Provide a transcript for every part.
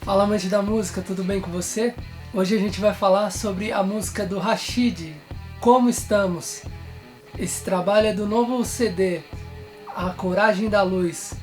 Fala, amante da música, tudo bem com você? Hoje a gente vai falar sobre a música do Rashid, Como Estamos. Esse trabalho é do novo CD, A Coragem da Luz,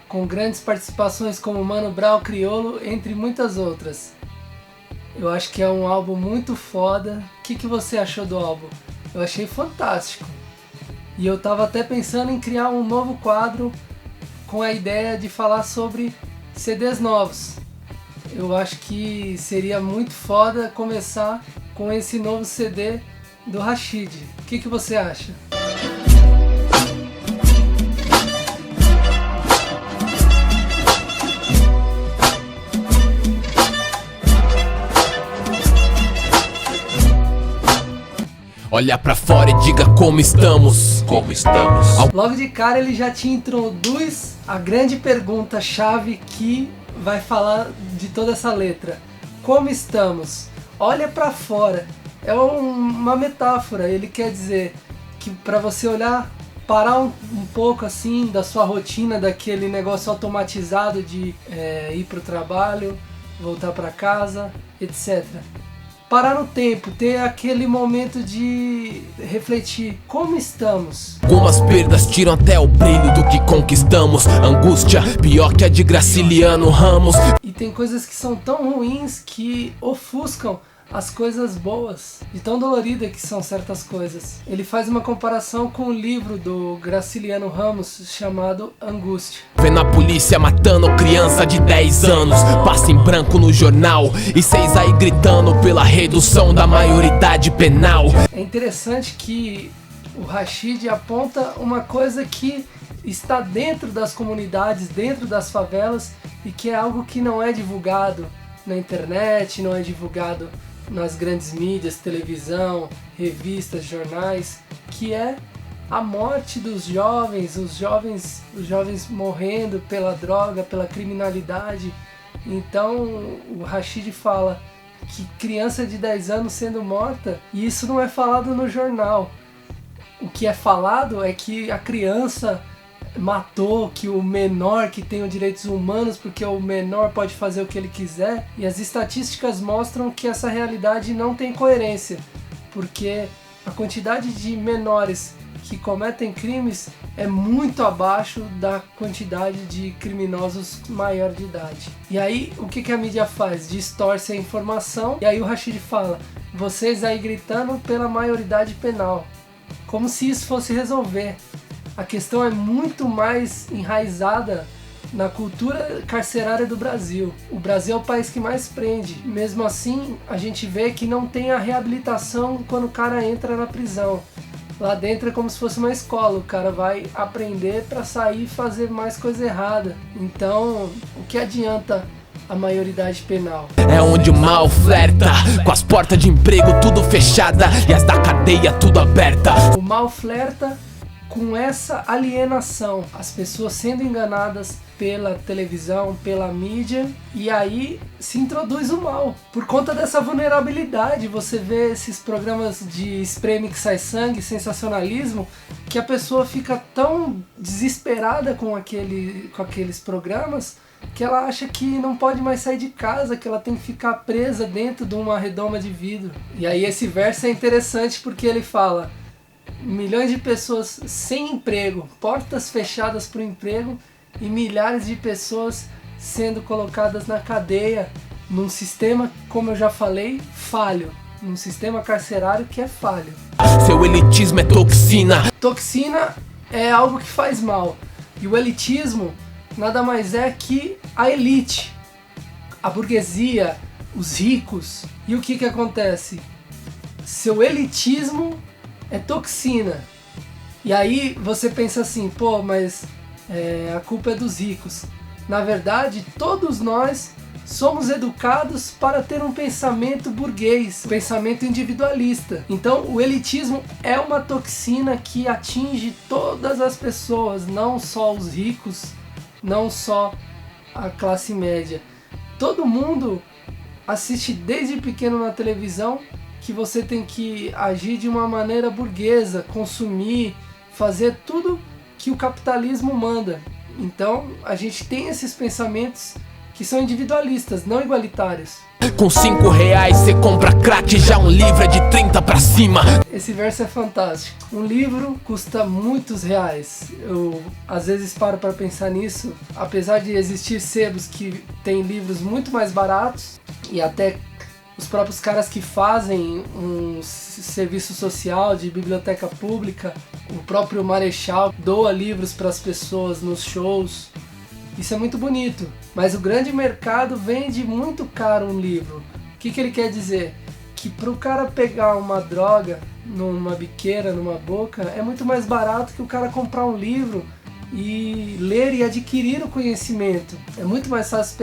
com grandes participações como Mano Brown, Criolo, entre muitas outras. Eu acho que é um álbum muito foda. O que você achou do álbum? Eu achei fantástico. E eu tava até pensando em criar um novo quadro com a ideia de falar sobre CDs novos. Eu acho que seria muito foda começar com esse novo CD do Rashid. O que você acha? Olha pra fora e diga como estamos. Como estamos. Logo de cara ele já te introduz a grande pergunta-chave que vai falar de toda essa letra. Como estamos? Olha pra fora. É uma metáfora. Ele quer dizer que pra você olhar, parar um pouco assim da sua rotina, daquele negócio automatizado de ir pro trabalho, voltar pra casa, etc. Parar no tempo, ter aquele momento de refletir. Como estamos? Algumas perdas tiram até o brilho do que conquistamos. Angústia, pior que a de Graciliano Ramos. E tem coisas que são tão ruins que ofuscam as coisas boas, de tão dolorida que são certas coisas. Ele faz uma comparação com o livro do Graciliano Ramos chamado Angústia. Vendo a polícia matando criança de 10 anos, passa em branco no jornal e 6 aí gritando pela redução da maioridade penal. É interessante que o Rashid aponta uma coisa que está dentro das comunidades, dentro das favelas, e que é algo que não é divulgado na internet, não é divulgado nas grandes mídias, televisão, revistas, jornais, que é a morte dos jovens, os jovens morrendo pela droga, pela criminalidade. Então o Rashid fala que criança de 10 anos sendo morta, e isso não é falado no jornal. O que é falado é que a criança matou, que o menor que tem os direitos humanos, porque o menor pode fazer o que ele quiser, e as estatísticas mostram que essa realidade não tem coerência, porque a quantidade de menores que cometem crimes é muito abaixo da quantidade de criminosos maior de idade. E aí, o que a mídia faz? Distorce a informação, e aí o Rashid fala, vocês aí gritando pela maioridade penal, como se isso fosse resolver. A questão é muito mais enraizada na cultura carcerária do Brasil. O Brasil é o país que mais prende. Mesmo assim, a gente vê que não tem a reabilitação quando o cara entra na prisão. Lá dentro é como se fosse uma escola. O cara vai aprender para sair e fazer mais coisa errada. Então, o que adianta a maioridade penal? É onde o mal flerta, com as portas de emprego tudo fechada e as da cadeia tudo aberta. O mal flerta com essa alienação, as pessoas sendo enganadas pela televisão, pela mídia, e aí se introduz o mal. Por conta dessa vulnerabilidade, você vê esses programas de espreme que sai sangue, sensacionalismo, que a pessoa fica tão desesperada com aqueles programas, que ela acha que não pode mais sair de casa, que ela tem que ficar presa dentro de uma redoma de vidro. E aí esse verso é interessante porque ele fala: milhões de pessoas sem emprego, portas fechadas para o emprego e milhares de pessoas sendo colocadas na cadeia num sistema, como eu já falei, falho. Num sistema carcerário que é falho. Seu elitismo é toxina. Toxina é algo que faz mal. E o elitismo nada mais é que a elite, a burguesia, os ricos. E o que acontece? Seu elitismo é toxina. E aí você pensa assim, pô, mas a culpa é dos ricos. Na verdade, todos nós somos educados para ter um pensamento burguês, um pensamento individualista. Então o elitismo é uma toxina que atinge todas as pessoas, não só os ricos, não só a classe média. Todo mundo assiste desde pequeno na televisão que você tem que agir de uma maneira burguesa, consumir, fazer tudo que o capitalismo manda. Então a gente tem esses pensamentos que são individualistas, não igualitários. Com 5 reais cê compra crack, já um livro é de 30 pra cima. Esse verso é fantástico. Um livro custa muitos reais. Eu às vezes paro para pensar nisso. Apesar de existir sebos que têm livros muito mais baratos, e até os próprios caras que fazem um serviço social de biblioteca pública, o próprio Marechal doa livros para as pessoas nos shows. Isso é muito bonito, mas o grande mercado vende muito caro um livro. O que ele quer dizer? Que para o cara pegar uma droga numa biqueira, numa boca, é muito mais barato que o cara comprar um livro e ler e adquirir o conhecimento. É muito mais fácil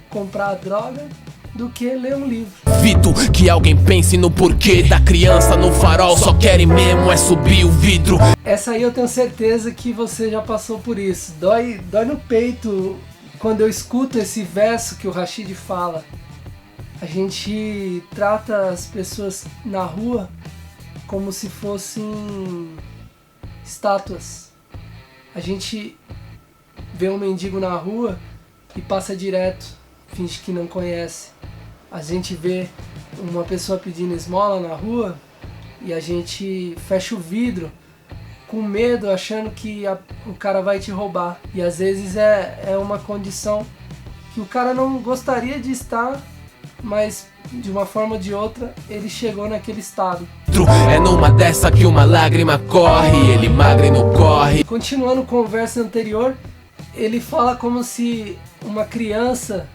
comprar a droga do que ler um livro. Duvido que alguém pense no porquê da criança no farol, só querem mesmo é subir o vidro. Essa aí eu tenho certeza que você já passou por isso. Dói no peito quando eu escuto esse verso que o Rashid fala. A gente trata as pessoas na rua como se fossem estátuas. A gente vê um mendigo na rua e passa direto, finge que não conhece. A gente vê uma pessoa pedindo esmola na rua e a gente fecha o vidro com medo, achando que o cara vai te roubar. E às vezes é uma condição que o cara não gostaria de estar, mas de uma forma ou de outra ele chegou naquele estado. É numa dessa que uma lágrima corre, ele magre no corre. Continuando com o verso anterior, ele fala como se uma criança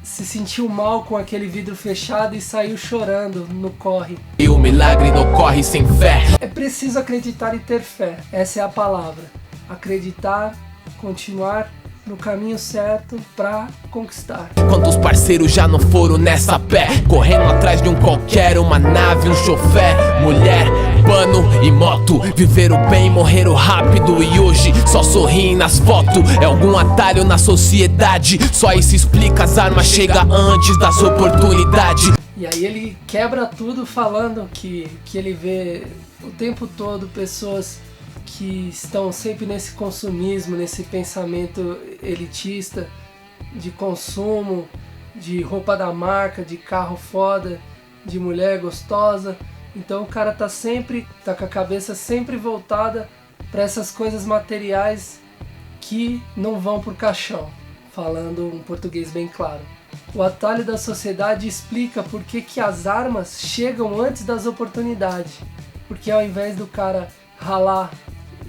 se sentiu mal com aquele vidro fechado e saiu chorando no corre. E o milagre não corre sem fé. É preciso acreditar e ter fé. Essa é a palavra. Acreditar, continuar no caminho certo pra conquistar. Quantos parceiros já não foram nessa pé, correndo atrás de um qualquer, uma nave, um chofer, mulher, pano e moto. Viveram bem, morreram rápido e hoje só sorriem nas fotos. É algum atalho na sociedade, só isso explica, as armas chegam antes das oportunidades. E aí ele quebra tudo falando que ele vê o tempo todo pessoas que estão sempre nesse consumismo, nesse pensamento elitista de consumo, de roupa da marca, de carro foda, de mulher gostosa. Então o cara tá com a cabeça sempre voltada para essas coisas materiais que não vão pro caixão, falando um português bem claro. O atalho da sociedade explica por que as armas chegam antes das oportunidades, porque ao invés do cara ralar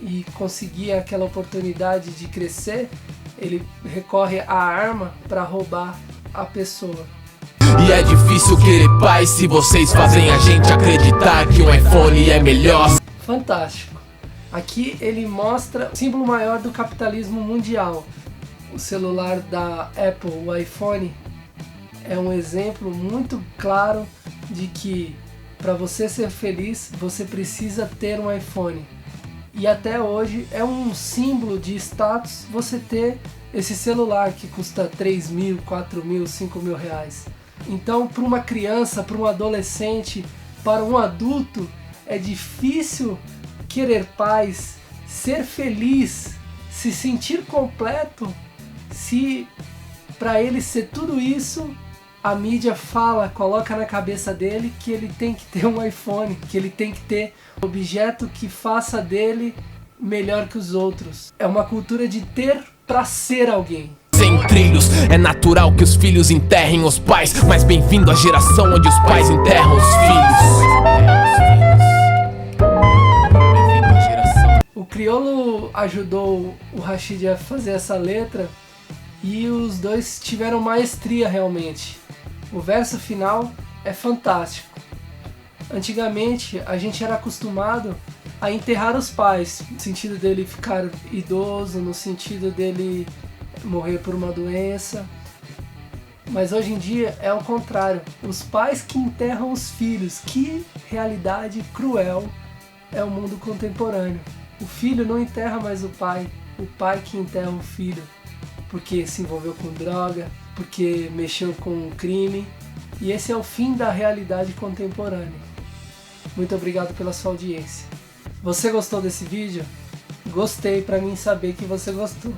e conseguir aquela oportunidade de crescer, ele recorre à arma para roubar a pessoa. E é difícil querer paz se vocês fazem a gente acreditar que um iPhone é melhor. Fantástico. Aqui ele mostra o símbolo maior do capitalismo mundial. O celular da Apple, o iPhone, é um exemplo muito claro de que para você ser feliz, você precisa ter um iPhone. E até hoje é um símbolo de status você ter esse celular que custa 3 mil, 4 mil, 5 mil reais. Então, para uma criança, para um adolescente, para um adulto, é difícil querer paz, ser feliz, se sentir completo, se para ele ser tudo isso, a mídia coloca na cabeça dele que ele tem que ter um iPhone, que ele tem que ter um objeto que faça dele melhor que os outros. É uma cultura de ter para ser alguém. Sem trilhos, é natural que os filhos enterrem os pais, mas bem-vindo à geração onde os pais enterram os filhos. O Criolo ajudou o Rashid a fazer essa letra e os dois tiveram maestria realmente. O verso final é fantástico. Antigamente a gente era acostumado a enterrar os pais, no sentido dele ficar idoso, no sentido dele morrer por uma doença. Mas hoje em dia é o contrário. Os pais que enterram os filhos. Que realidade cruel é o mundo contemporâneo. O filho não enterra mais o pai que enterra o filho, porque se envolveu com droga, porque mexeu com um crime. E esse é o fim da realidade contemporânea. Muito obrigado pela sua audiência. Você gostou desse vídeo? Gostei, para mim saber que você gostou.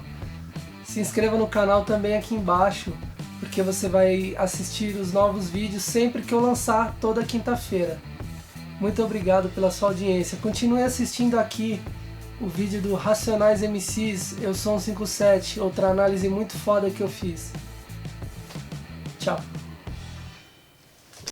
Se inscreva no canal também aqui embaixo, porque você vai assistir os novos vídeos sempre que eu lançar, toda quinta-feira. Muito obrigado pela sua audiência. Continue assistindo aqui o vídeo do Racionais MCs, Eu Sou um 57, outra análise muito foda que eu fiz. Tchau.